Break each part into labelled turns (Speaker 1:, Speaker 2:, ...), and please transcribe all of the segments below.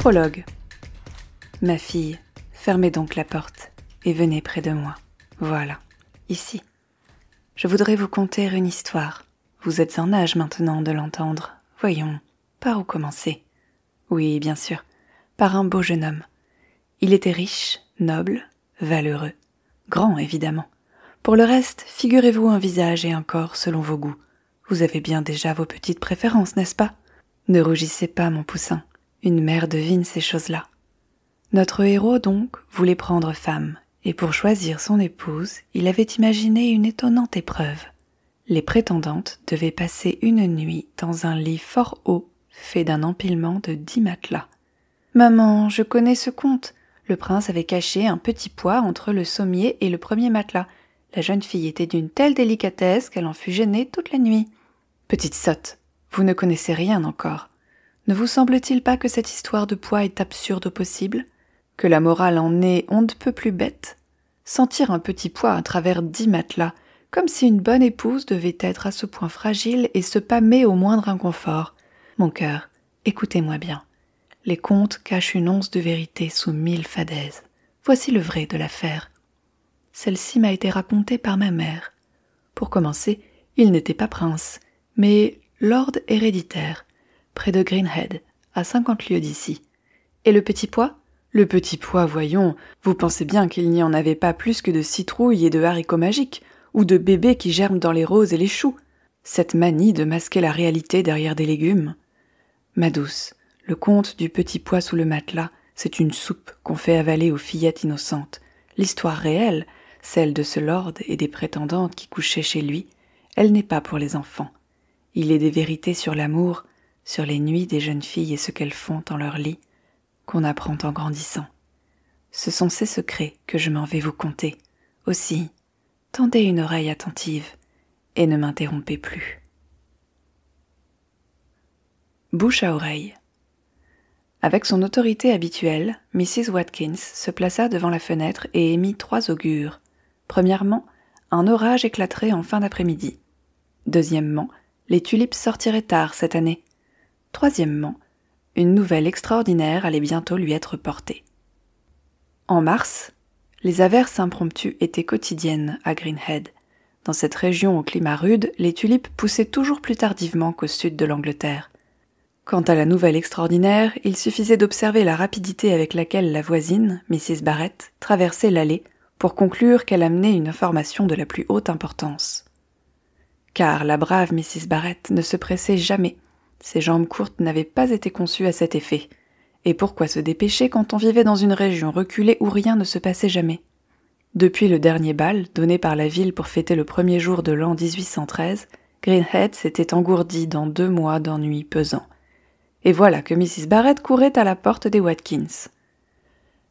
Speaker 1: Prologue. Ma fille, fermez donc la porte et venez près de moi. Voilà, ici. Je voudrais vous conter une histoire. Vous êtes en âge maintenant de l'entendre. Voyons, par où commencer? Oui, bien sûr, par un beau jeune homme. Il était riche, noble, valeureux, grand évidemment. Pour le reste, figurez-vous un visage et un corps selon vos goûts. Vous avez bien déjà vos petites préférences, n'est-ce pas? Ne rougissez pas, mon poussin, une mère devine ces choses-là. Notre héros, donc, voulait prendre femme, et pour choisir son épouse, il avait imaginé une étonnante épreuve. Les prétendantes devaient passer une nuit dans un lit fort haut, fait d'un empilement de 10 matelas. « Maman, je connais ce conte. Le prince avait caché un petit pois entre le sommier et le premier matelas. La jeune fille était d'une telle délicatesse qu'elle en fut gênée toute la nuit. » Petite sotte, vous ne connaissez rien encore. Ne vous semble-t-il pas que cette histoire de pois est absurde au possible? Que la morale en est on ne peut plus bête? Sentir un petit pois à travers 10 matelas, comme si une bonne épouse devait être à ce point fragile et se pâmer au moindre inconfort. Mon cœur, écoutez-moi bien. Les contes cachent une once de vérité sous 1000 fadaises. Voici le vrai de l'affaire. Celle-ci m'a été racontée par ma mère. Pour commencer, il n'était pas prince, mais lord héréditaire, près de Greenhead, à 50 lieues d'ici. Et le petit pois? Le petit pois, voyons, vous pensez bien qu'il n'y en avait pas plus que de citrouilles et de haricots magiques, ou de bébés qui germent dans les roses et les choux. Cette manie de masquer la réalité derrière des légumes. Ma douce, le conte du petit pois sous le matelas, c'est une soupe qu'on fait avaler aux fillettes innocentes. L'histoire réelle, celle de ce lord et des prétendantes qui couchaient chez lui, elle n'est pas pour les enfants. Il est des vérités sur l'amour, sur les nuits des jeunes filles et ce qu'elles font dans leur lit, qu'on apprend en grandissant. Ce sont ces secrets que je m'en vais vous conter. Aussi, tendez une oreille attentive et ne m'interrompez plus. Bouche à oreille. Avec son autorité habituelle, Mrs. Watkins se plaça devant la fenêtre et émit 3 augures. Premièrement, un orage éclaterait en fin d'après-midi. Deuxièmement, les tulipes sortiraient tard cette année. Troisièmement, une nouvelle extraordinaire allait bientôt lui être portée. En mars, les averses impromptues étaient quotidiennes à Greenhead. Dans cette région au climat rude, les tulipes poussaient toujours plus tardivement qu'au sud de l'Angleterre. Quant à la nouvelle extraordinaire, il suffisait d'observer la rapidité avec laquelle la voisine, Mrs. Barrett, traversait l'allée pour conclure qu'elle amenait une information de la plus haute importance. Car la brave Mrs. Barrett ne se pressait jamais. Ses jambes courtes n'avaient pas été conçues à cet effet. Et pourquoi se dépêcher quand on vivait dans une région reculée où rien ne se passait jamais? Depuis le dernier bal, donné par la ville pour fêter le premier jour de l'an 1813, Greenhead s'était engourdi dans 2 mois d'ennuis pesants. Et voilà que Mrs. Barrett courait à la porte des Watkins.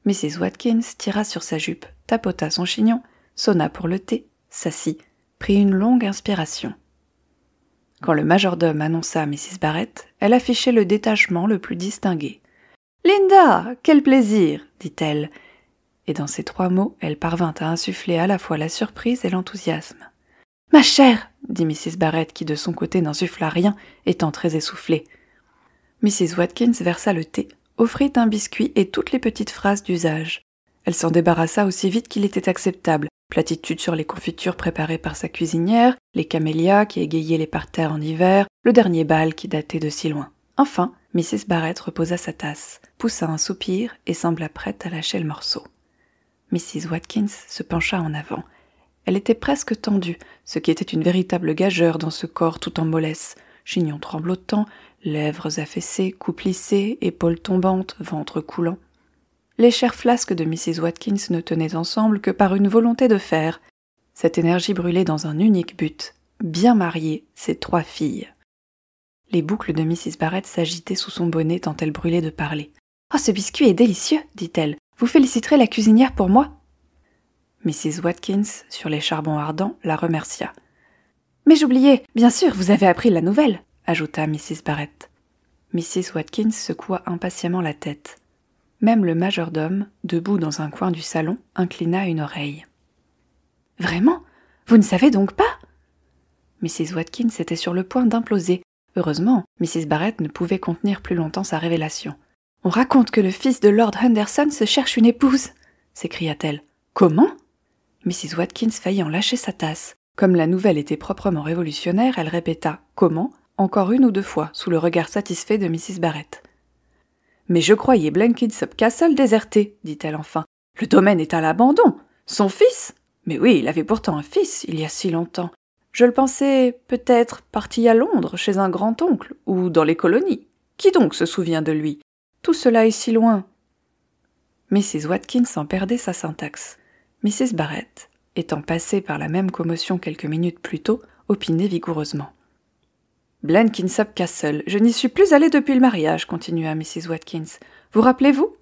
Speaker 1: Mrs. Watkins tira sur sa jupe, tapota son chignon, sonna pour le thé, s'assit, prit une longue inspiration. Quand le majordome annonça Mrs. Barrett, elle affichait le détachement le plus distingué. « Linda, quel plaisir !» dit-elle, et dans ces 3 mots, elle parvint à insuffler à la fois la surprise et l'enthousiasme. « Ma chère !» dit Mrs. Barrett, qui de son côté n'insuffla rien, étant très essoufflée. Mrs. Watkins versa le thé, offrit un biscuit et toutes les petites phrases d'usage. Elle s'en débarrassa aussi vite qu'il était acceptable. Platitude sur les confitures préparées par sa cuisinière, les camélias qui égayaient les parterres en hiver, le dernier bal qui datait de si loin. Enfin, Mrs. Barrett reposa sa tasse, poussa un soupir et sembla prête à lâcher le morceau. Mrs. Watkins se pencha en avant. Elle était presque tendue, ce qui était une véritable gageure dans ce corps tout en mollesse, chignon tremblotant, lèvres affaissées, cou plissé, épaules tombantes, ventre coulant. Les chairs flasques de Mrs. Watkins ne tenaient ensemble que par une volonté de faire. Cette énergie brûlait dans un unique but, bien marier ses 3 filles. Les boucles de Mrs. Barrett s'agitaient sous son bonnet tant elle brûlait de parler. « Oh, ce biscuit est délicieux !» dit-elle. « Vous féliciterez la cuisinière pour moi ?» Mrs. Watkins, sur les charbons ardents, la remercia. « Mais j'oubliais, bien sûr, vous avez appris la nouvelle !» ajouta Mrs. Barrett. Mrs. Watkins secoua impatiemment la tête. Même le majordome, debout dans un coin du salon, inclina une oreille. « Vraiment? Vous ne savez donc pas ?» Mrs. Watkins était sur le point d'imploser. Heureusement, Mrs. Barrett ne pouvait contenir plus longtemps sa révélation. On raconte que le fils de Lord Henderson se cherche une épouse, s'écria-t-elle. Comment ? Mrs. Watkins faillit en lâcher sa tasse. Comme la nouvelle était proprement révolutionnaire, elle répéta « Comment ?» encore une ou deux fois, sous le regard satisfait de Mrs. Barrett. « Mais je croyais Blenkinsop Castle déserté, dit-elle enfin. Le domaine est à l'abandon. Son fils ? Mais oui, il avait pourtant un fils, il y a si longtemps. Je le pensais, peut-être, parti à Londres, chez un grand-oncle, ou dans les colonies. Qui donc se souvient de lui ? Tout cela est si loin. » Mrs. Watkins en perdait sa syntaxe. Mrs. Barrett, étant passée par la même commotion quelques minutes plus tôt, opinait vigoureusement. « Blenkinsop Castle, je n'y suis plus allée depuis le mariage, continua Mrs. Watkins. Vous rappelez-vous ?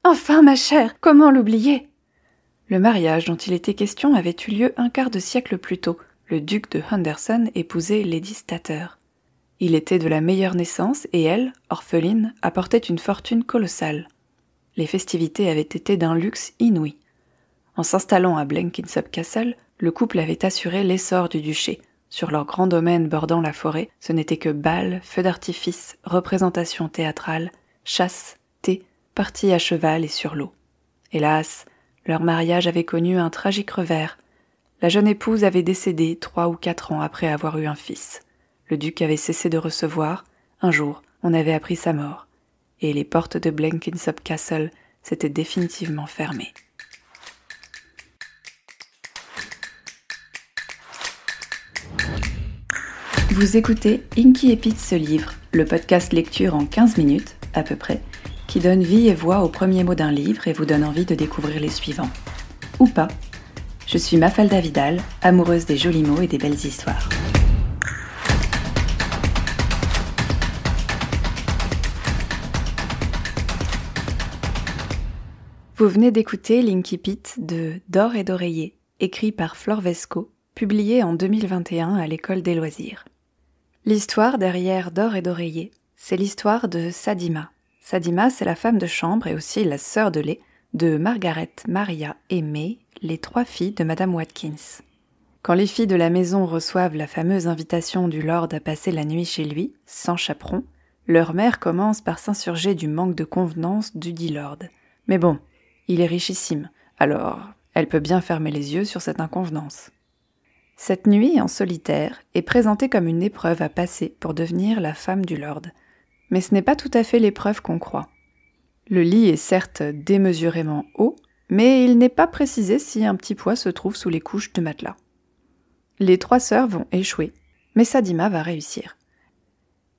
Speaker 1: Enfin, ma chère, comment l'oublier ? Le mariage dont il était question avait eu lieu un quart de siècle plus tôt. Le duc de Henderson épousait Lady Statter. Il était de la meilleure naissance et elle, orpheline, apportait une fortune colossale. Les festivités avaient été d'un luxe inouï. En s'installant à Blenkinsop Castle, le couple avait assuré l'essor du duché. Sur leur grand domaine bordant la forêt, ce n'était que bals, feux d'artifice, représentations théâtrales, chasse, thé, parties à cheval et sur l'eau. Hélas, leur mariage avait connu un tragique revers. La jeune épouse avait décédé 3 ou 4 ans après avoir eu un fils. Le duc avait cessé de recevoir. Un jour, on avait appris sa mort. Et les portes de Blenkinsop Castle s'étaient définitivement fermées. Vous écoutez Inky et Pete se livrent, le podcast lecture en 15 minutes, à peu près, qui donne vie et voix aux premiers mots d'un livre et vous donne envie de découvrir les suivants. Ou pas. Je suis Mafalda Vidal, amoureuse des jolis mots et des belles histoires. Vous venez d'écouter l'Inky Pete de D'or et d'oreiller, écrit par Flore Vesco, publié en 2021 à l'École des loisirs. L'histoire derrière D'or et d'oreiller, c'est l'histoire de Sadima. Sadima, c'est la femme de chambre et aussi la sœur de lait de Margaret, Maria et May, les 3 filles de Madame Watkins. Quand les filles de la maison reçoivent la fameuse invitation du lord à passer la nuit chez lui, sans chaperon, leur mère commence par s'insurger du manque de convenance du dit lord. Mais bon, il est richissime, alors elle peut bien fermer les yeux sur cette inconvenance. Cette nuit, en solitaire, est présentée comme une épreuve à passer pour devenir la femme du lord. Mais ce n'est pas tout à fait l'épreuve qu'on croit. Le lit est certes démesurément haut, mais il n'est pas précisé si un petit poids se trouve sous les couches de matelas. Les 3 sœurs vont échouer, mais Sadima va réussir.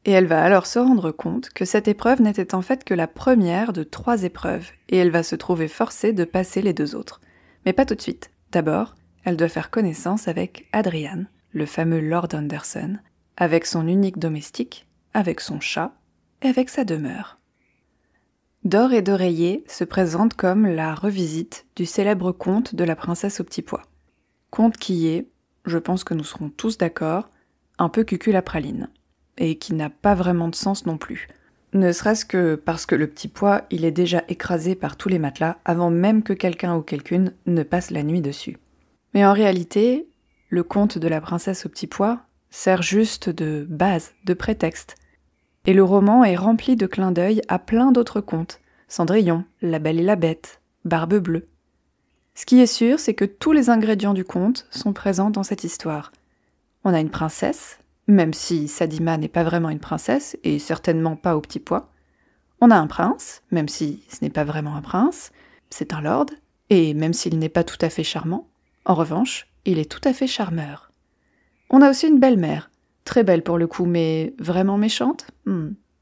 Speaker 1: Et elle va alors se rendre compte que cette épreuve n'était en fait que la première de 3 épreuves, et elle va se trouver forcée de passer les 2 autres. Mais pas tout de suite. D'abord, elle doit faire connaissance avec Adrian, le fameux Lord Henderson, avec son unique domestique, avec son chat et avec sa demeure. D'or et d'oreiller se présente comme la revisite du célèbre conte de la princesse au petit pois. Conte qui est, je pense que nous serons tous d'accord, un peu cucul-à-praline, et qui n'a pas vraiment de sens non plus. Ne serait-ce que parce que le petit pois, il est déjà écrasé par tous les matelas avant même que quelqu'un ou quelqu'une ne passe la nuit dessus. Mais en réalité, le conte de la princesse au petit pois sert juste de base, de prétexte. Et le roman est rempli de clins d'œil à plein d'autres contes. Cendrillon, La Belle et la Bête, Barbe Bleue. Ce qui est sûr, c'est que tous les ingrédients du conte sont présents dans cette histoire. On a une princesse, même si Sadima n'est pas vraiment une princesse, et certainement pas au petit pois. On a un prince, même si ce n'est pas vraiment un prince, c'est un lord, et même s'il n'est pas tout à fait charmant, en revanche, il est tout à fait charmeur. On a aussi une belle-mère, très belle pour le coup, mais vraiment méchante ?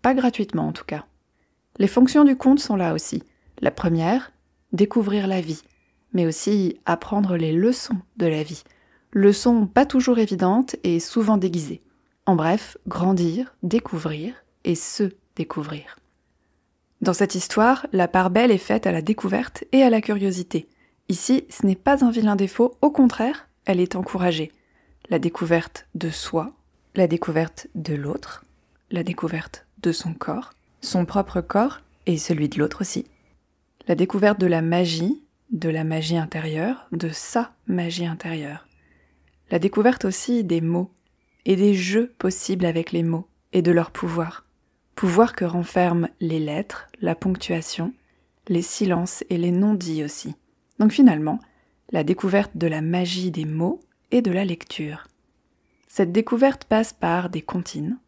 Speaker 1: Pas gratuitement en tout cas. Les fonctions du conte sont là aussi. La première, découvrir la vie, mais aussi apprendre les leçons de la vie. Leçons pas toujours évidentes et souvent déguisées. En bref, grandir, découvrir et se découvrir. Dans cette histoire, la part belle est faite à la découverte et à la curiosité. Ici, ce n'est pas un vilain défaut, au contraire, elle est encouragée. La découverte de soi, la découverte de l'autre, la découverte de son son propre corps et celui de l'autre aussi. La découverte de la magie intérieure, de sa magie intérieure. La découverte aussi des mots et des jeux possibles avec les mots et de leur pouvoir. pouvoir que renferment les lettres, la ponctuation, les silences et les non-dits aussi. Donc finalement, la découverte de la magie des mots et de la lecture. Cette découverte passe par des comptines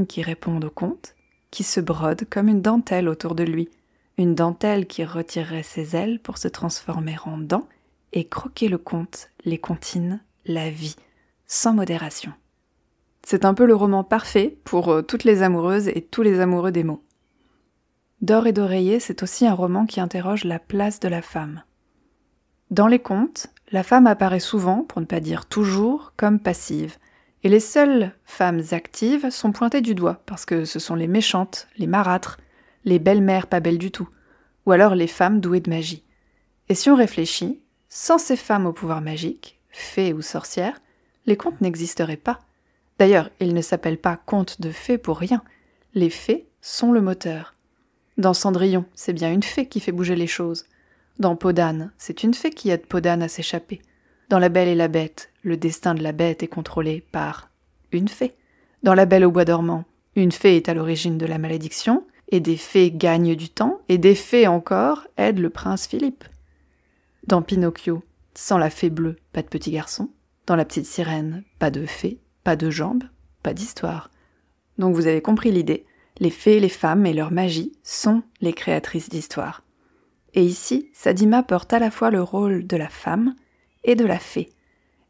Speaker 1: qui répondent aux contes, qui se brodent comme une dentelle autour de lui, une dentelle qui retirerait ses ailes pour se transformer en dents et croquer le conte, les comptines, la vie, sans modération. C'est un peu le roman parfait pour toutes les amoureuses et tous les amoureux des mots. D'or et d'oreiller, c'est aussi un roman qui interroge la place de la femme. Dans les contes, la femme apparaît souvent, pour ne pas dire toujours, comme passive, et les seules femmes actives sont pointées du doigt, parce que ce sont les méchantes, les marâtres, les belles-mères pas belles du tout, ou alors les femmes douées de magie. Et si on réfléchit, sans ces femmes au pouvoir magique, fées ou sorcières, les contes n'existeraient pas. D'ailleurs, ils ne s'appellent pas contes de fées pour rien. Les fées sont le moteur. Dans Cendrillon, c'est bien une fée qui fait bouger les choses. Dans Peau d'âne, c'est une fée qui aide Peau d'âne à s'échapper. Dans La Belle et la Bête, le destin de la bête est contrôlé par une fée. Dans La Belle au bois dormant, une fée est à l'origine de la malédiction, et des fées gagnent du temps, et des fées encore aident le prince Philippe. Dans Pinocchio, sans la fée bleue, pas de petit garçon. Dans La Petite Sirène, pas de fée, pas de jambes, pas d'histoire. Donc vous avez compris l'idée, les fées, les femmes et leur magie sont les créatrices d'histoire. Et ici, Sadima porte à la fois le rôle de la femme et de la fée.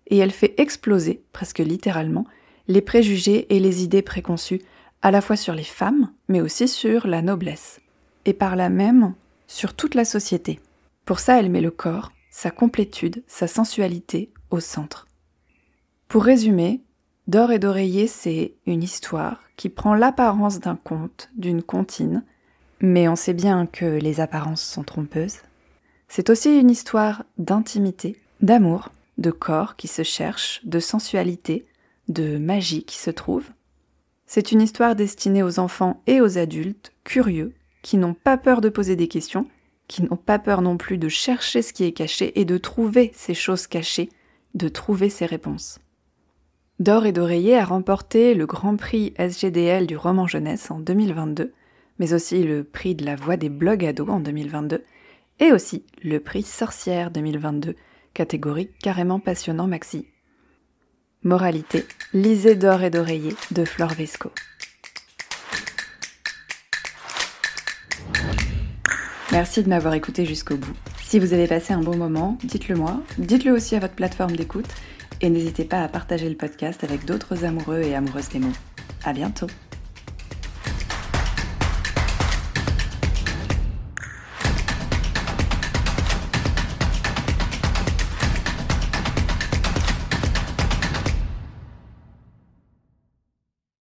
Speaker 1: Et elle fait exploser, presque littéralement, les préjugés et les idées préconçues, à la fois sur les femmes, mais aussi sur la noblesse. Et par là même, sur toute la société. Pour ça, elle met le corps, sa complétude, sa sensualité au centre. Pour résumer, D'or et d'oreiller, c'est une histoire qui prend l'apparence d'un conte, d'une comptine, mais on sait bien que les apparences sont trompeuses. C'est aussi une histoire d'intimité, d'amour, de corps qui se cherche, de sensualité, de magie qui se trouve. C'est une histoire destinée aux enfants et aux adultes curieux, qui n'ont pas peur de poser des questions, qui n'ont pas peur non plus de chercher ce qui est caché et de trouver ces choses cachées, de trouver ces réponses. D'or et d'oreiller a remporté le Grand Prix SGDL du roman jeunesse en 2022, mais aussi le prix de la voix des blogs ados en 2022, et aussi le prix Sorcière 2022, catégorie carrément passionnant maxi. Moralité, lisez D'or et d'oreiller de Flore Vesco. Merci de m'avoir écouté jusqu'au bout. Si vous avez passé un bon moment, dites-le moi, dites-le aussi à votre plateforme d'écoute, et n'hésitez pas à partager le podcast avec d'autres amoureux et amoureuses des mots. À bientôt!